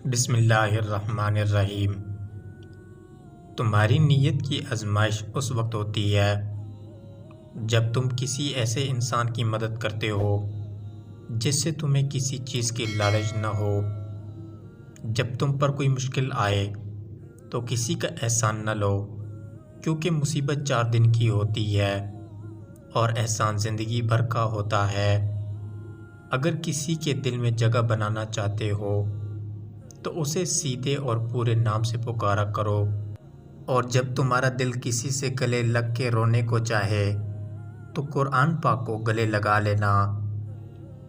بسم اللہ الرحمن الرحیم۔ تمہاری نیت کی آزمائش اس وقت ہوتی ہے جب تم کسی ایسے انسان کی مدد کرتے ہو جس سے تمہیں کسی چیز کی لالچ نہ ہو۔ جب تم پر کوئی مشکل آئے تو کسی کا احسان نہ لو، کیونکہ مصیبت 4 دن کی ہوتی ہے اور احسان زندگی بھر کا ہوتا ہے۔ اگر کسی کے دل میں جگہ بنانا چاہتے ہو تو اسے سیدھے اور پورے نام سے پکارا کرو، اور جب تمہارا دل کسی سے گلے لگ کے رونے کو چاہے تو قرآن پاک کو گلے لگا لینا۔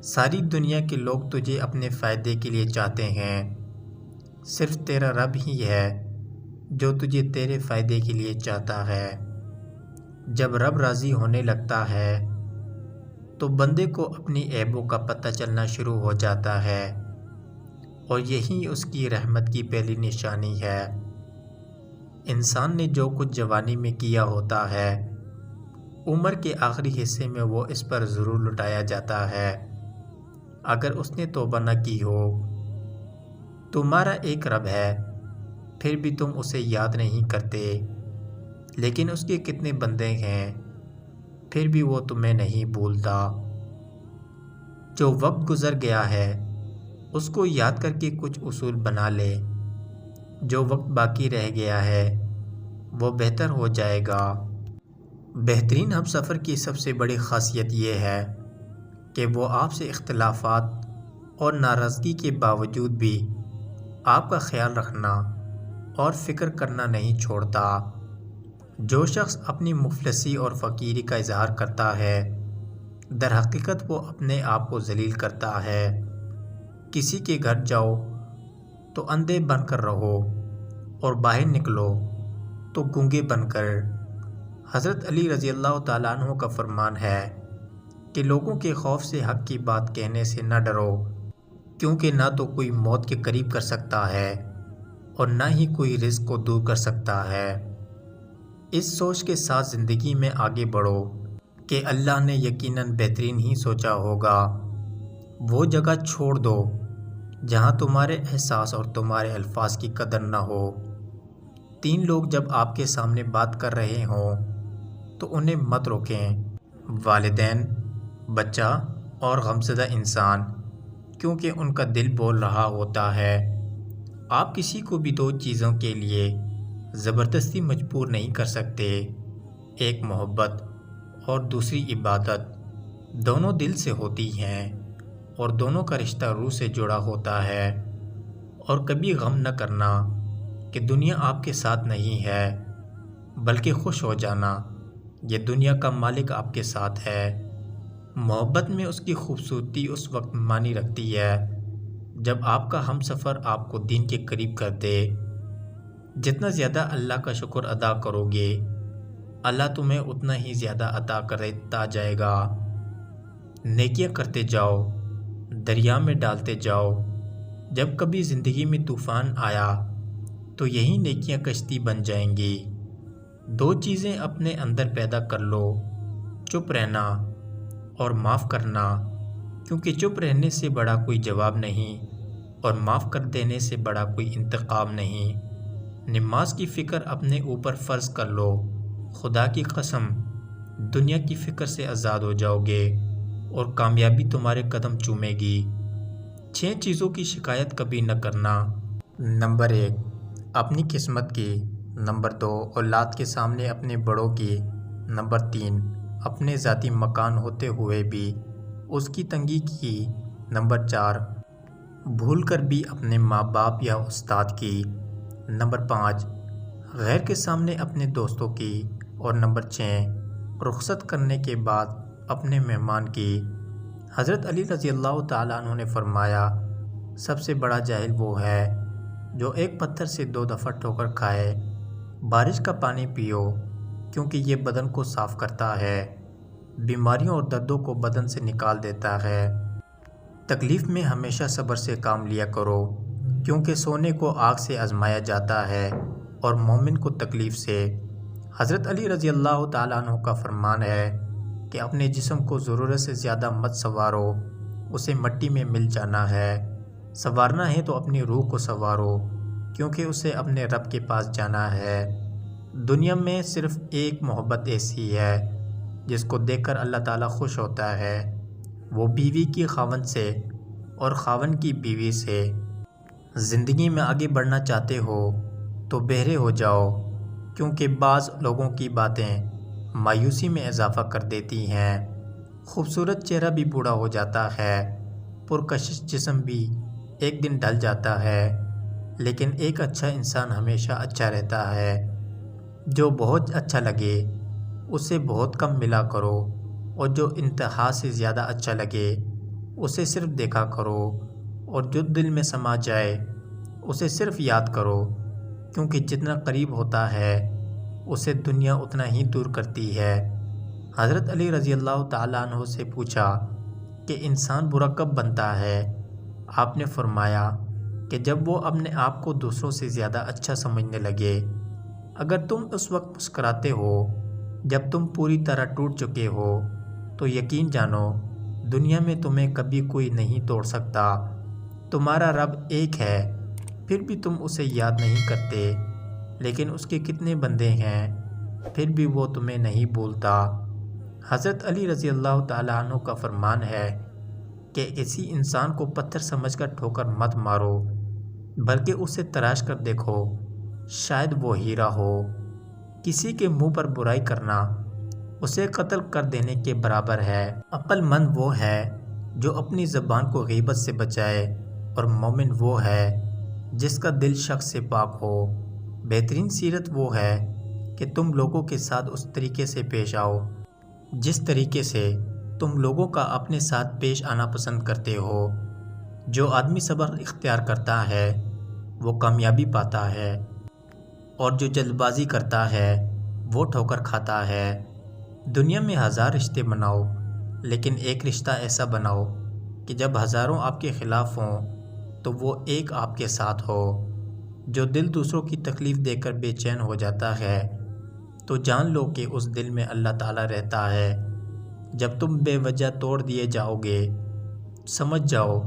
ساری دنیا کے لوگ تجھے اپنے فائدے کے لیے چاہتے ہیں، صرف تیرا رب ہی ہے جو تجھے تیرے فائدے کے لیے چاہتا ہے۔ جب رب راضی ہونے لگتا ہے تو بندے کو اپنی عیبوں کا پتہ چلنا شروع ہو جاتا ہے، اور یہی اس کی رحمت کی پہلی نشانی ہے۔ انسان نے جو کچھ جوانی میں کیا ہوتا ہے، عمر کے آخری حصے میں وہ اس پر ضرور لٹایا جاتا ہے اگر اس نے توبہ نہ کی ہو۔ تمہارا ایک رب ہے، پھر بھی تم اسے یاد نہیں کرتے، لیکن اس کے کتنے بندے ہیں، پھر بھی وہ تمہیں نہیں بھولتا۔ جو وقت گزر گیا ہے اس کو یاد کر کے کچھ اصول بنا لے، جو وقت باقی رہ گیا ہے وہ بہتر ہو جائے گا۔ بہترین ہم سفر کی سب سے بڑی خاصیت یہ ہے کہ وہ آپ سے اختلافات اور ناراضگی کے باوجود بھی آپ کا خیال رکھنا اور فکر کرنا نہیں چھوڑتا۔ جو شخص اپنی مفلسی اور فقیری کا اظہار کرتا ہے، در حقیقت وہ اپنے آپ کو ذلیل کرتا ہے۔ کسی کے گھر جاؤ تو اندھے بن کر رہو، اور باہر نکلو تو گونگے بن کر۔ حضرت علی رضی اللہ تعالیٰ عنہ کا فرمان ہے کہ لوگوں کے خوف سے حق کی بات کہنے سے نہ ڈرو، کیونکہ نہ تو کوئی موت کے قریب کر سکتا ہے اور نہ ہی کوئی رزق کو دور کر سکتا ہے۔ اس سوچ کے ساتھ زندگی میں آگے بڑھو کہ اللہ نے یقیناً بہترین ہی سوچا ہوگا۔ وہ جگہ چھوڑ دو جہاں تمہارے احساس اور تمہارے الفاظ کی قدر نہ ہو۔ 3 لوگ جب آپ کے سامنے بات کر رہے ہوں تو انہیں مت روکیں: والدین، بچہ اور غمزدہ انسان، کیونکہ ان کا دل بول رہا ہوتا ہے۔ آپ کسی کو بھی 2 چیزوں کے لیے زبردستی مجبور نہیں کر سکتے: ایک محبت اور دوسری عبادت۔ دونوں دل سے ہوتی ہیں اور دونوں کا رشتہ روح سے جڑا ہوتا ہے۔ اور کبھی غم نہ کرنا کہ دنیا آپ کے ساتھ نہیں ہے، بلکہ خوش ہو جانا یہ دنیا کا مالک آپ کے ساتھ ہے۔ محبت میں اس کی خوبصورتی اس وقت معنی رکھتی ہے جب آپ کا ہمسفر آپ کو دین کے قریب کر دے۔ جتنا زیادہ اللہ کا شکر ادا کرو گے، اللہ تمہیں اتنا ہی زیادہ عطا کرتا جائے گا۔ نیکیاں کرتے جاؤ، دریا میں ڈالتے جاؤ۔ جب کبھی زندگی میں طوفان آیا تو یہی نیکیاں کشتی بن جائیں گی۔ 2 چیزیں اپنے اندر پیدا کر لو: چپ رہنا اور معاف کرنا، کیونکہ چپ رہنے سے بڑا کوئی جواب نہیں اور معاف کر دینے سے بڑا کوئی انتقام نہیں۔ نماز کی فکر اپنے اوپر فرض کر لو، خدا کی قسم دنیا کی فکر سے آزاد ہو جاؤ گے اور کامیابی تمہارے قدم چومے گی۔ 6 چیزوں کی شکایت کبھی نہ کرنا: نمبر 1، اپنی قسمت کی۔ نمبر 2، اولاد کے سامنے اپنے بڑوں کی۔ نمبر 3، اپنے ذاتی مکان ہوتے ہوئے بھی اس کی تنگی کی۔ نمبر 4، بھول کر بھی اپنے ماں باپ یا استاد کی۔ نمبر 5، غیر کے سامنے اپنے دوستوں کی۔ اور نمبر 6، رخصت کرنے کے بعد اپنے مہمان کی۔ حضرت علی رضی اللہ تعالیٰ عنہ نے فرمایا، سب سے بڑا جاہل وہ ہے جو ایک پتھر سے 2 دفعہ ٹھوکر کھائے۔ بارش کا پانی پیو، کیونکہ یہ بدن کو صاف کرتا ہے، بیماریوں اور دردوں کو بدن سے نکال دیتا ہے۔ تکلیف میں ہمیشہ صبر سے کام لیا کرو، کیونکہ سونے کو آگ سے آزمایا جاتا ہے اور مومن کو تکلیف سے۔ حضرت علی رضی اللہ تعالیٰ عنہ کا فرمان ہے کہ اپنے جسم کو ضرورت سے زیادہ مت سنوارو، اسے مٹی میں مل جانا ہے۔ سنوارنا ہے تو اپنی روح کو سنوارو، کیونکہ اسے اپنے رب کے پاس جانا ہے۔ دنیا میں صرف ایک محبت ایسی ہے جس کو دیکھ کر اللہ تعالیٰ خوش ہوتا ہے، وہ بیوی کی خاوند سے اور خاوند کی بیوی سے۔ زندگی میں آگے بڑھنا چاہتے ہو تو بہرے ہو جاؤ، کیونکہ بعض لوگوں کی باتیں مایوسی میں اضافہ کر دیتی ہیں۔ خوبصورت چہرہ بھی بوڑھا ہو جاتا ہے، پرکشش جسم بھی ایک دن ڈل جاتا ہے، لیکن ایک اچھا انسان ہمیشہ اچھا رہتا ہے۔ جو بہت اچھا لگے اسے بہت کم ملا کرو، اور جو انتہا سے زیادہ اچھا لگے اسے صرف دیکھا کرو، اور جو دل میں سما جائے اسے صرف یاد کرو، کیونکہ جتنا قریب ہوتا ہے اسے دنیا اتنا ہی دور کرتی ہے۔ حضرت علی رضی اللہ تعالیٰ عنہ سے پوچھا کہ انسان برا کب بنتا ہے؟ آپ نے فرمایا کہ جب وہ اپنے آپ کو دوسروں سے زیادہ اچھا سمجھنے لگے۔ اگر تم اس وقت مسکراتے ہو جب تم پوری طرح ٹوٹ چکے ہو تو یقین جانو دنیا میں تمہیں کبھی کوئی نہیں توڑ سکتا۔ تمہارا رب ایک ہے، پھر بھی تم اسے یاد نہیں کرتے، لیکن اس کے کتنے بندے ہیں پھر بھی وہ تمہیں نہیں بھولتا۔ حضرت علی رضی اللہ تعالیٰ عنہ کا فرمان ہے کہ اسی انسان کو پتھر سمجھ کر ٹھوکر مت مارو، بلکہ اسے تراش کر دیکھو، شاید وہ ہیرا ہو۔ کسی کے منہ پر برائی کرنا اسے قتل کر دینے کے برابر ہے۔ عقل مند وہ ہے جو اپنی زبان کو غیبت سے بچائے، اور مومن وہ ہے جس کا دل شک سے پاک ہو۔ بہترین سیرت وہ ہے کہ تم لوگوں کے ساتھ اس طریقے سے پیش آؤ جس طریقے سے تم لوگوں کا اپنے ساتھ پیش آنا پسند کرتے ہو۔ جو آدمی صبر اختیار کرتا ہے وہ کامیابی پاتا ہے، اور جو جلد بازی کرتا ہے وہ ٹھوکر کھاتا ہے۔ دنیا میں ہزار رشتے بناؤ، لیکن ایک رشتہ ایسا بناؤ کہ جب ہزاروں آپ کے خلاف ہوں تو وہ ایک آپ کے ساتھ ہو۔ جو دل دوسروں کی تکلیف دے کر بے چین ہو جاتا ہے تو جان لو کہ اس دل میں اللہ تعالیٰ رہتا ہے۔ جب تم بے وجہ توڑ دیے جاؤ گے، سمجھ جاؤ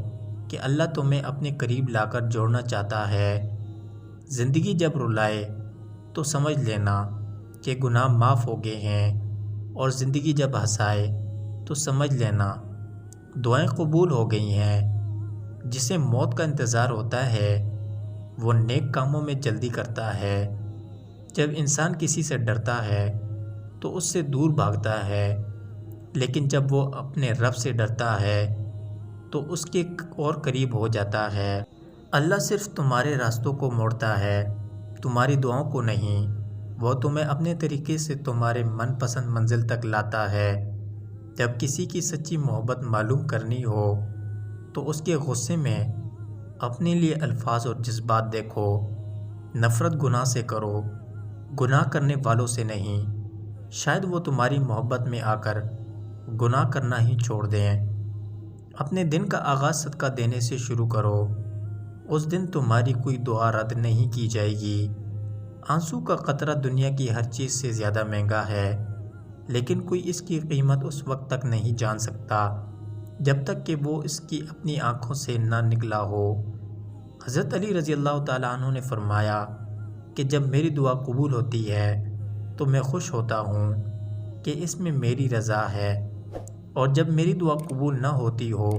کہ اللہ تمہیں اپنے قریب لا کر جوڑنا چاہتا ہے۔ زندگی جب رلائے تو سمجھ لینا کہ گناہ معاف ہو گئے ہیں، اور زندگی جب ہنسائے تو سمجھ لینا دعائیں قبول ہو گئی ہیں۔ جسے موت کا انتظار ہوتا ہے وہ نیک کاموں میں جلدی کرتا ہے۔ جب انسان کسی سے ڈرتا ہے تو اس سے دور بھاگتا ہے، لیکن جب وہ اپنے رب سے ڈرتا ہے تو اس کے اور قریب ہو جاتا ہے۔ اللہ صرف تمہارے راستوں کو موڑتا ہے، تمہاری دعاؤں کو نہیں۔ وہ تمہیں اپنے طریقے سے تمہارے من پسند منزل تک لاتا ہے۔ جب کسی کی سچی محبت معلوم کرنی ہو تو اس کے غصے میں اپنے لیے الفاظ اور جذبات دیکھو۔ نفرت گناہ سے کرو، گناہ کرنے والوں سے نہیں۔ شاید وہ تمہاری محبت میں آ کر گناہ کرنا ہی چھوڑ دیں۔ اپنے دن کا آغاز صدقہ دینے سے شروع کرو، اس دن تمہاری کوئی دعا رد نہیں کی جائے گی۔ آنسو کا قطرہ دنیا کی ہر چیز سے زیادہ مہنگا ہے، لیکن کوئی اس کی قیمت اس وقت تک نہیں جان سکتا جب تک کہ وہ اس کی اپنی آنکھوں سے نہ نکلا ہو۔ حضرت علی رضی اللہ تعالیٰ عنہ نے فرمایا کہ جب میری دعا قبول ہوتی ہے تو میں خوش ہوتا ہوں کہ اس میں میری رضا ہے، اور جب میری دعا قبول نہ ہوتی ہو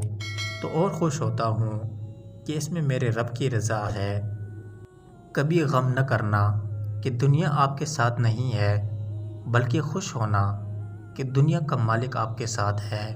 تو اور خوش ہوتا ہوں کہ اس میں میرے رب کی رضا ہے۔ کبھی غم نہ کرنا کہ دنیا آپ کے ساتھ نہیں ہے، بلکہ خوش ہونا کہ دنیا کا مالک آپ کے ساتھ ہے۔